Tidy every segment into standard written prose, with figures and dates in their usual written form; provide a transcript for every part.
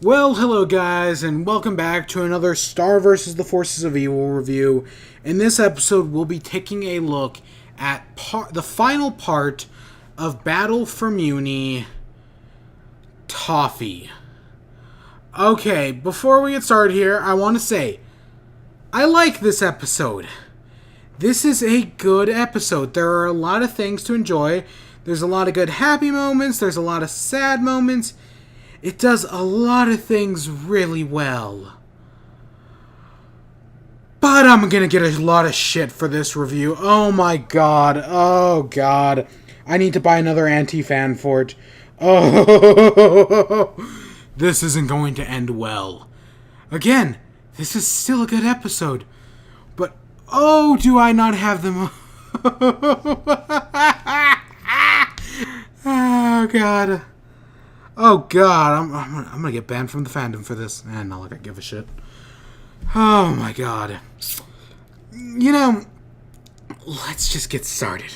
Well, hello guys, and welcome back to another Star vs. the Forces of Evil review. In this episode, we'll be taking a look at the final part of Battle for Muni, Toffee. Okay, before we get started here, I want to say, I like this episode. This is a good episode. There are a lot of things to enjoy. There's a lot of good happy moments, there's a lot of sad moments. It does a lot of things really well. But I'm gonna get a lot of shit for this review. Oh my god. Oh god. I need to buy another anti-fan fort. Oh, this isn't going to end well. Again, this is still a good episode. But, oh, do I not have them? Oh god. Oh god, I'm gonna get banned from the fandom for this. And not like I give a shit. Oh my god. You know, let's just get started.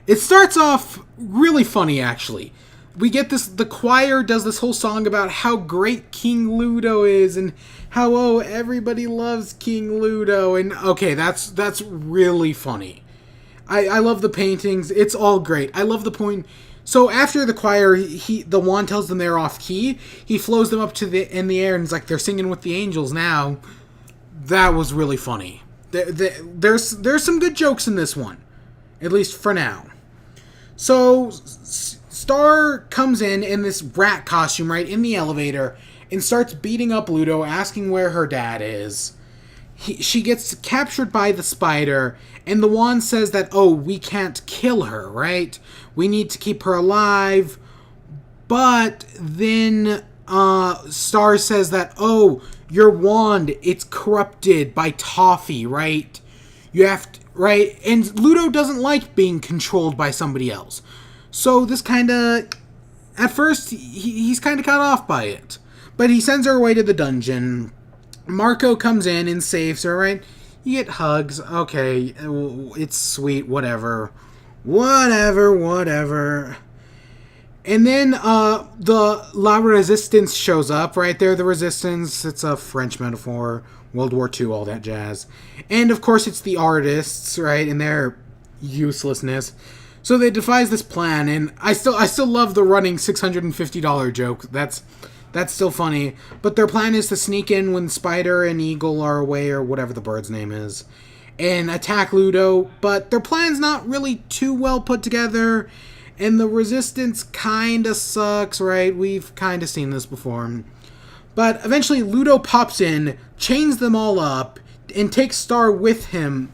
It starts off really funny, actually. We get this, the choir does this whole song about how great King Ludo is, and how, oh, everybody loves King Ludo, and okay, that's really funny. I love the paintings, it's all great. I love the point. So after the choir, the wand tells them they're off key. He flows them up to in the air, and it's like they're singing with the angels now. That was really funny. There's some good jokes in this one, at least for now. So Star comes in this rat costume, right, in the elevator, and starts beating up Ludo, asking where her dad is. She gets captured by the spider, and the wand says that, oh, we can't kill her, right? We need to keep her alive. But then Star says that, oh, your wand, it's corrupted by Toffee, right? You have to, right? And Ludo doesn't like being controlled by somebody else. So this kind of, at first, he's kind of caught off by it. But he sends her away to the dungeon. Marco comes in and saves her, right? You get hugs. Okay, it's sweet, whatever. Whatever. And then the La Resistance shows up, right? They're the Resistance. It's a French metaphor. World War II, all that jazz. And, of course, it's the artists, right? And their uselessness. So they devise this plan, and I still love the running $650 joke. That's still funny. But their plan is to sneak in when Spider and Eagle are away, or whatever the bird's name is, and attack Ludo. But their plan's not really too well put together, and the Resistance kinda sucks, right? We've kinda seen this before. But eventually Ludo pops in, chains them all up, and takes Star with him.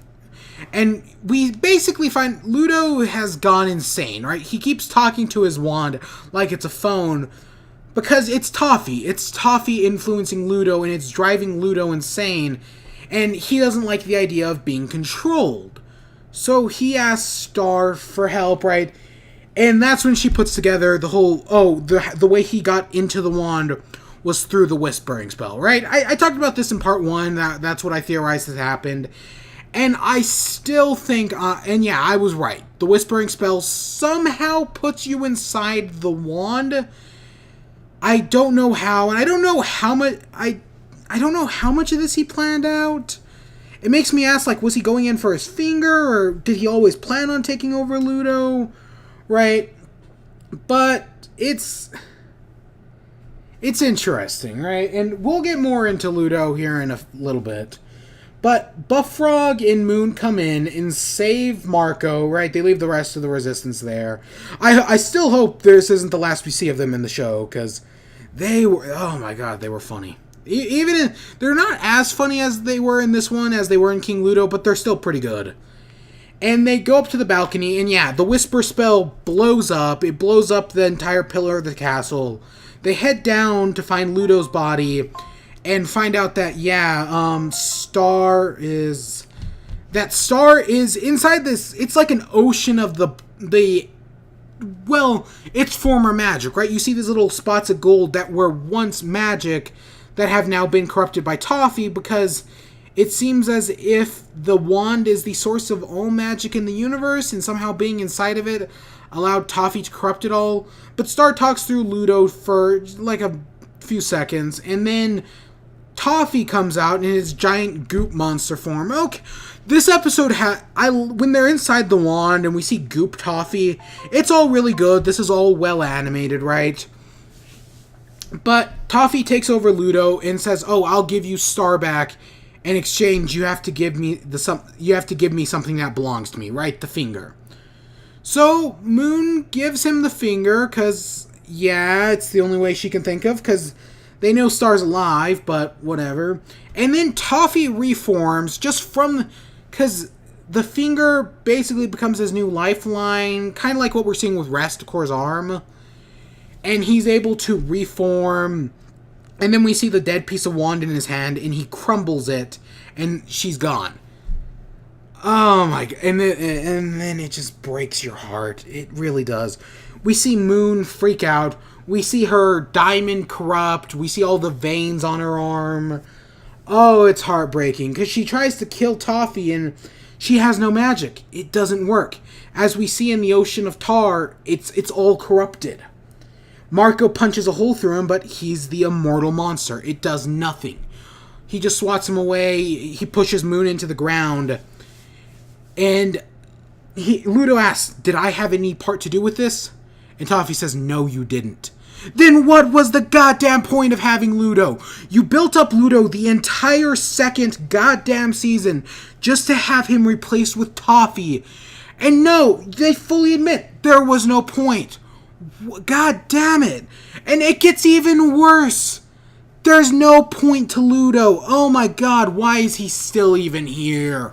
And we basically find Ludo has gone insane, right? He keeps talking to his wand like it's a phone, because it's Toffee. It's Toffee influencing Ludo, and it's driving Ludo insane. And he doesn't like the idea of being controlled. So he asks Star for help, right? And that's when she puts together the whole, the way he got into the wand was through the whispering spell, right? I talked about this in part 1. That's what I theorized has happened. And I still think, and yeah, I was right. The whispering spell somehow puts you inside the wand. I don't know how, and I don't know how much, I don't know how much of this he planned out. It makes me ask, like, was he going in for his finger, or did he always plan on taking over Ludo, right? But it's interesting, right? And we'll get more into Ludo here in a little bit. But Buffrog and Moon come in and save Marco, right? They leave the rest of the Resistance there. I still hope this isn't the last we see of them in the show, because they were, oh my god, they were funny. They're not as funny as they were in this one, as they were in King Ludo, but they're still pretty good. And they go up to the balcony, and yeah, the Whisper spell blows up. It blows up the entire pillar of the castle. They head down to find Ludo's body, and find out that, yeah, Star is inside this. It's like an ocean of well, it's former magic, right? You see these little spots of gold that were once magic that have now been corrupted by Toffee, because it seems as if the wand is the source of all magic in the universe, and somehow being inside of it allowed Toffee to corrupt it all. But Star talks through Ludo for like a few seconds, and then Toffee comes out in his giant goop monster form. Okay, this episode when they're inside the wand and we see Goop Toffee, it's all really good. This is all well animated, right? But Toffee takes over Ludo and says, "Oh, I'll give you Star back. In exchange, you have to give me something that belongs to me, right? The finger." So Moon gives him the finger because, yeah, it's the only way she can think of, because they know Star's alive, but whatever. And then Toffee reforms because the finger basically becomes his new lifeline, kind of like what we're seeing with Rasticor's arm. And he's able to reform, and then we see the dead piece of wand in his hand, and he crumbles it, and she's gone. Oh my god, and then it just breaks your heart. It really does. We see Moon freak out. We see her diamond corrupt. We see all the veins on her arm. Oh, it's heartbreaking, because she tries to kill Toffee, and she has no magic. It doesn't work. As we see in the Ocean of Tar, it's all corrupted. Marco punches a hole through him, but he's the immortal monster. It does nothing. He just swats him away. He pushes Moon into the ground. And Ludo asks, "Did I have any part to do with this?" And Toffee says, "No, you didn't." Then what was the goddamn point of having Ludo? You built up Ludo the entire second goddamn season just to have him replaced with Toffee. And no, they fully admit there was no point. God damn it. And it gets even worse. There's no point to Ludo. Oh my god, why is he still even here?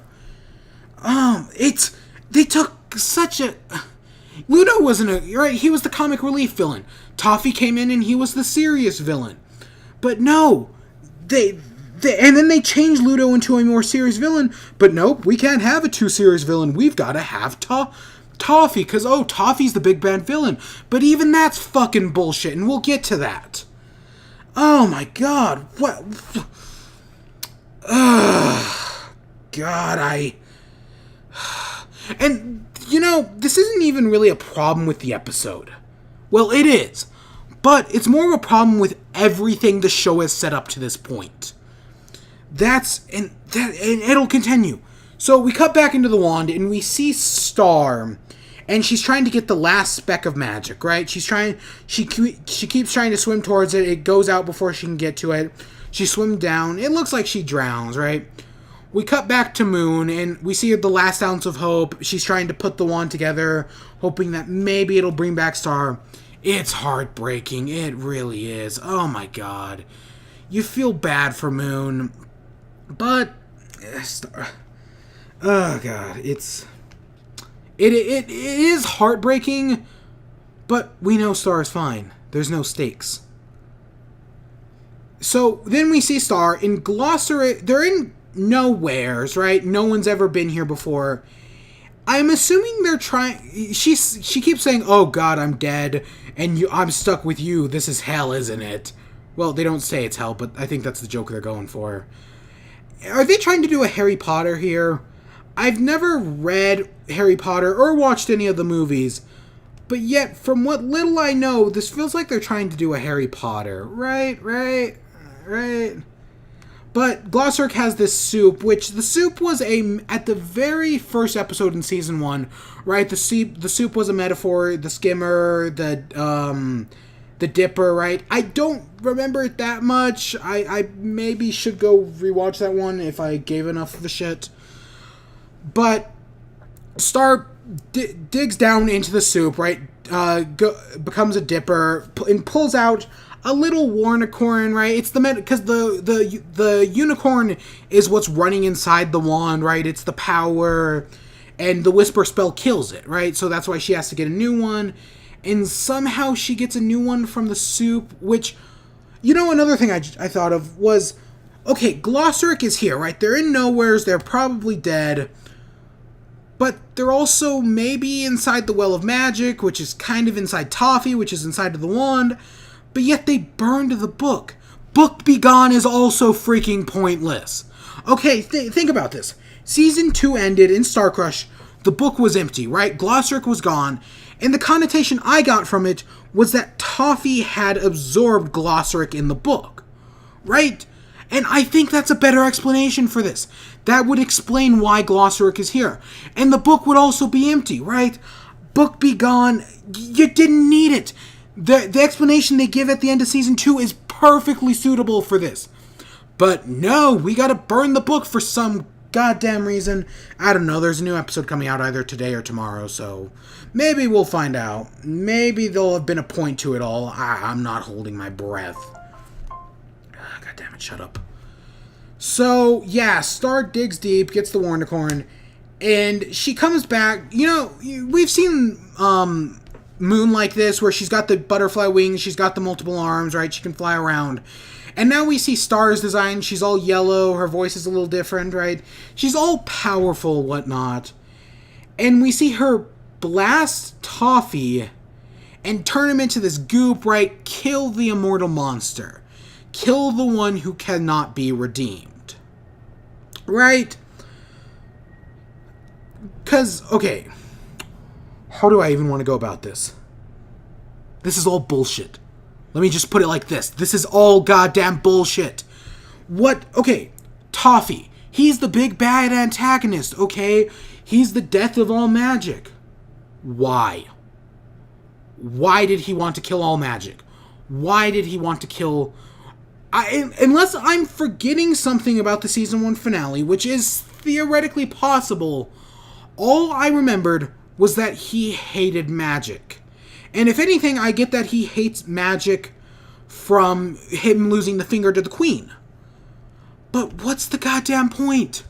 They took such a... Ludo wasn't right, he was the comic relief villain. Toffee came in and he was the serious villain. But no, and then they changed Ludo into a more serious villain, but nope, we can't have a too serious villain. We've got to have Toffee, because, Toffee's the big bad villain. But even that's fucking bullshit, and we'll get to that. Oh my god, what... God, And, this isn't even really a problem with the episode. Well, it is. But it's more of a problem with everything the show has set up to this point. And it'll continue. So we cut back into the wand, and we see Star, and she's trying to get the last speck of magic, right? She keeps trying to swim towards it. It goes out before she can get to it. She swims down. It looks like she drowns, right? We cut back to Moon, and we see the last ounce of hope. She's trying to put the wand together, hoping that maybe it'll bring back Star. It's heartbreaking. It really is. Oh my god. You feel bad for Moon. But... Star... Oh god. It is heartbreaking, but we know Star is fine. There's no stakes. So then we see Star in Glossary. They're in nowheres, right? No one's ever been here before. I'm assuming they're trying... She keeps saying, "Oh god, I'm dead, and I'm stuck with you. This is hell, isn't it?" Well, they don't say it's hell, but I think that's the joke they're going for. Are they trying to do a Harry Potter here? I've never read Harry Potter or watched any of the movies, but yet, from what little I know, this feels like they're trying to do a Harry Potter. Right? But Glossaric has this soup, which the soup was at the very first episode in season 1, right? The soup was a metaphor, the skimmer, the dipper, right? I don't remember it that much. I maybe should go rewatch that one if I gave enough of a shit. But Star digs down into the soup, right? Becomes a dipper and pulls out a little warnicorn, right? It's because the unicorn is what's running inside the wand, right? It's the power, and the whisper spell kills it, right? So that's why she has to get a new one, and somehow she gets a new one from the soup. Which, another thing I thought of was, okay, Glossaric is here, right? They're in nowheres. They're probably dead. But they're also maybe inside the Well of Magic, which is kind of inside Toffee, which is inside of the wand. But yet they burned the book. Book Be Gone is also freaking pointless. Okay, think about this. Season 2 ended in Star Crush. the book was empty, right? Glossric was gone, and the connotation I got from it was that Toffee had absorbed Glossric in the book, right? And I think that's a better explanation for this. That would explain why Glossric is here. And the book would also be empty, right? Book be gone. You didn't need it. The explanation they give at the end of season 2 is perfectly suitable for this. But no, we gotta burn the book for some goddamn reason. I don't know, there's a new episode coming out either today or tomorrow, so maybe we'll find out. Maybe there'll have been a point to it all. I'm not holding my breath. God damn it, shut up. So, yeah, Star digs deep, gets the Warnicorn, and she comes back. You know, we've seen Moon like this, where she's got the butterfly wings, she's got the multiple arms, right? She can fly around. And now we see Star's design. She's all yellow. Her voice is a little different, right? She's all powerful, whatnot. And we see her blast Toffee and turn him into this goop, right? Kill the immortal monster. Kill the one who cannot be redeemed. Right? Because, okay. How do I even want to go about this? This is all bullshit. Let me just put it like this. This is all goddamn bullshit. What? Okay, Toffee. He's the big bad antagonist, okay? He's the death of all magic. Why? Why did he want to kill all magic? Why did he want to kill... unless I'm forgetting something about the Season 1 finale, which is theoretically possible, all I remembered was that he hated magic. And if anything, I get that he hates magic from him losing the finger to the queen. But what's the goddamn point?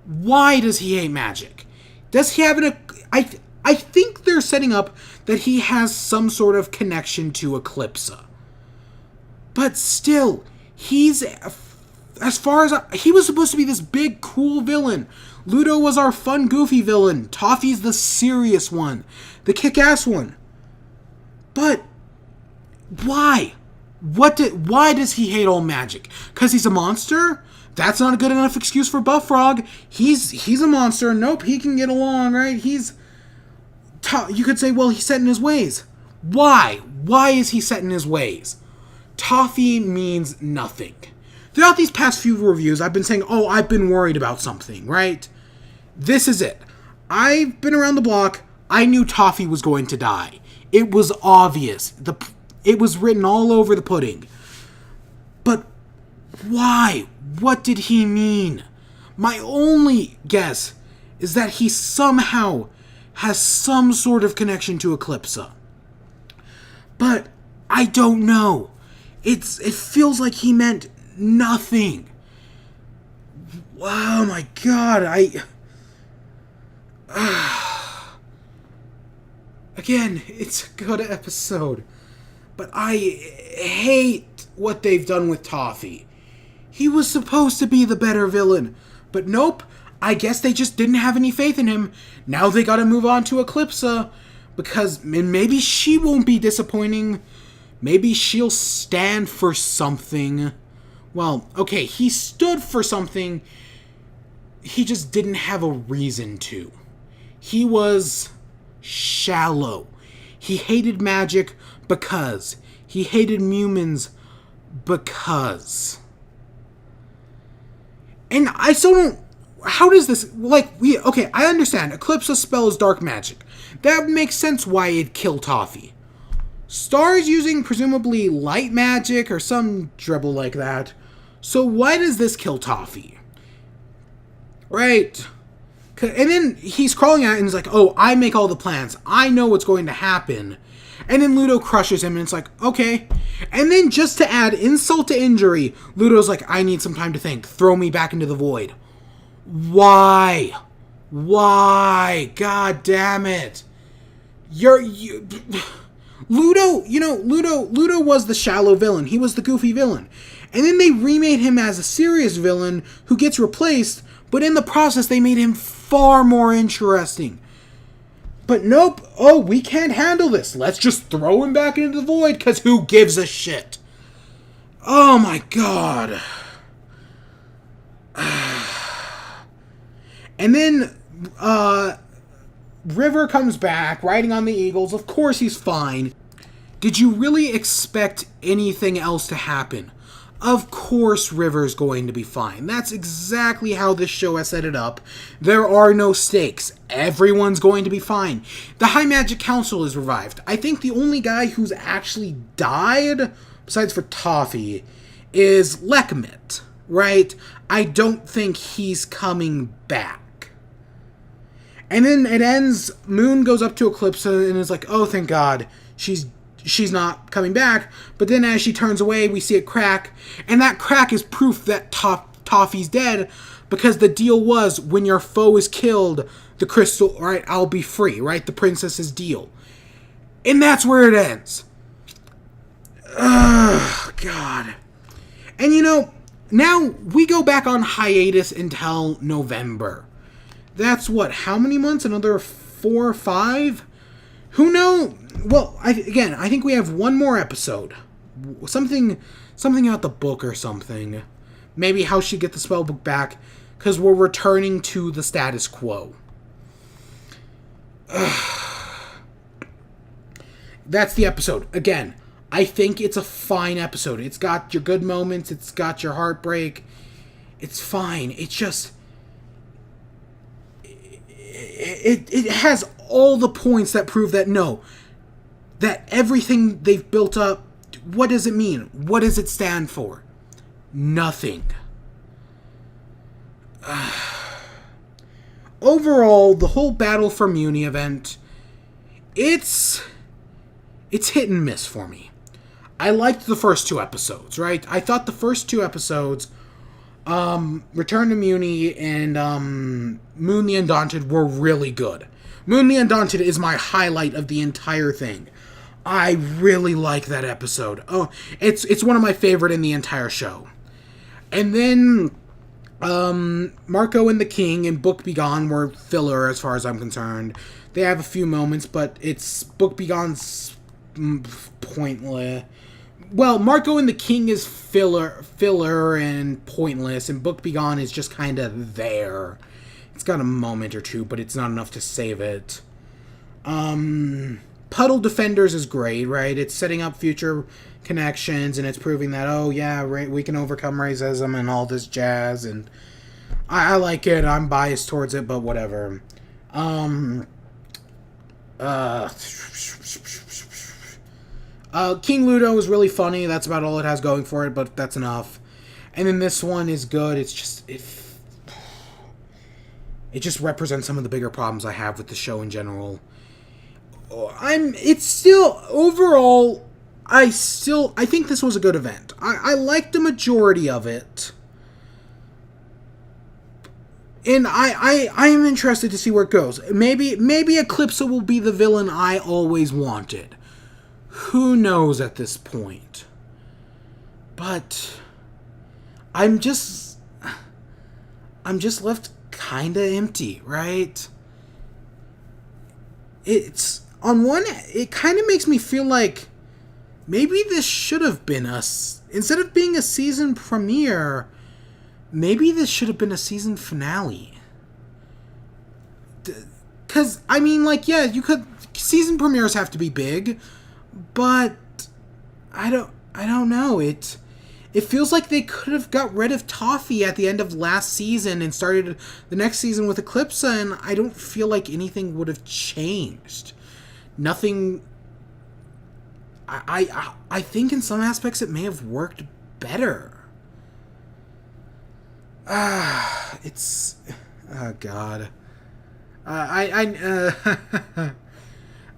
Why does he hate magic? Does he have an... I think they're setting up that he has some sort of connection to Eclipsa. But still, he's... As far as... he was supposed to be this big, cool villain. Ludo was our fun, goofy villain. Toffee's the serious one. The kick-ass one. But why? Why does he hate all magic? Because he's a monster? That's not a good enough excuse for Buffrog. He's a monster. Nope, he can get along, right? You could say, well, he's set in his ways. Why? Why is he set in his ways? Toffee means nothing. Throughout these past few reviews, I've been saying, oh, I've been worried about something, right? This is it. I've been around the block. I knew Toffee was going to die. It was obvious. It was written all over the pudding. But why? What did he mean? My only guess is that he somehow has some sort of connection to Eclipsa. But I don't know. It feels like he meant nothing. Oh my god, Again, it's a good episode, but I hate what they've done with Toffee. He was supposed to be the better villain, but nope, I guess they just didn't have any faith in him. Now they gotta move on to Eclipsa, because maybe she won't be disappointing. Maybe she'll stand for something. Well, okay, he stood for something, he just didn't have a reason to. He was... shallow. He hated magic because. He hated humans because. And I still don't... how does this... okay, I understand. Eclipse spells dark magic. That makes sense why it'd kill Toffee. Star's using presumably light magic or some dribble like that. So why does this kill Toffee? Right... and then he's crawling out and he's like, oh, I make all the plans. I know what's going to happen. And then Ludo crushes him and it's like, okay. And then just to add insult to injury, Ludo's like, I need some time to think. Throw me back into the void. Why? Why? God damn it. Ludo, Ludo was the shallow villain. He was the goofy villain. And then they remade him as a serious villain who gets replaced, but in the process they made him far more interesting. But nope. Oh, we can't handle this. Let's just throw him back into the void, because who gives a shit? Oh my god. And then, River comes back, riding on the Eagles. Of course he's fine. Did you really expect anything else to happen? Of course River's going to be fine. That's exactly how this show has set it up. There are no stakes. Everyone's going to be fine. The High Magic Council is revived. I think the only guy who's actually died, besides for Toffee, is Lekmit, right? I don't think he's coming back. And then it ends, Moon goes up to Eclipse and is like, oh, thank God, she's not coming back. But then as she turns away, we see it crack. And that crack is proof that Toffee's dead, because the deal was, when your foe is killed, the crystal, right, I'll be free, right? The princess's deal. And that's where it ends. Ugh, God. And you know, now we go back on hiatus until November. That's what, how many months? Another 4 or 5? Who knows? Well, I think we have one more episode. Something about the book or something. Maybe how she get the spell book back, because we're returning to the status quo. That's the episode. Again, I think it's a fine episode. It's got your good moments. It's got your heartbreak. It's fine. It's just... It has all the points that prove that that everything they've built up, what does it mean? What does it stand for? Nothing. Overall, the whole Battle for Muni event, it's hit and miss for me. I liked the first 2 episodes, right? I thought the first 2 episodes, Return to Muni and Moon the Undaunted, were really good. Moon the Undaunted is my highlight of the entire thing. I really like that episode. Oh, it's one of my favorite in the entire show. And then Marco and the King and Book Begone were filler as far as I'm concerned. They have a few moments, but it's Book Begone's pointless. Well, Marco and the King is filler and pointless, and Book Begone is just kind of there. It's got a moment or two, but it's not enough to save it. Puddle Defenders is great, right? It's setting up future connections, and it's proving that, oh yeah, right, we can overcome racism and all this jazz, and I like it. I'm biased towards it, but whatever. King Ludo is really funny. That's about all it has going for it, but that's enough. And then this one is good. It's just... It just represents some of the bigger problems I have with the show in general. It's still... Overall, I think this was a good event. I liked the majority of it. And I am interested to see where it goes. Maybe Eclipsa will be the villain I always wanted. Who knows at this point? But I'm just left kind of empty, right? It's on one, it kind of makes me feel like maybe this should have been instead of being a season premiere, maybe this should have been a season finale. Cuz I mean, like, yeah, season premieres have to be big, but I don't know. It feels like they could have got rid of Toffee at the end of last season and started the next season with Eclipsa, and I don't feel like anything would have changed. Nothing. I think in some aspects it may have worked better. It's... Oh, God.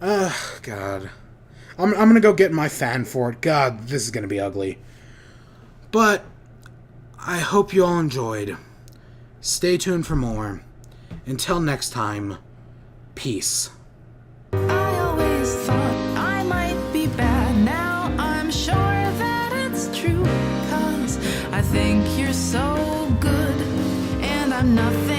Oh, God. I'm gonna go get my fan for it. God, this is gonna be ugly. But I hope you all enjoyed. Stay tuned for more. Until next time, peace. I always thought I might be bad. Now I'm sure that it's true. 'Cause I think you're so good, and I'm nothing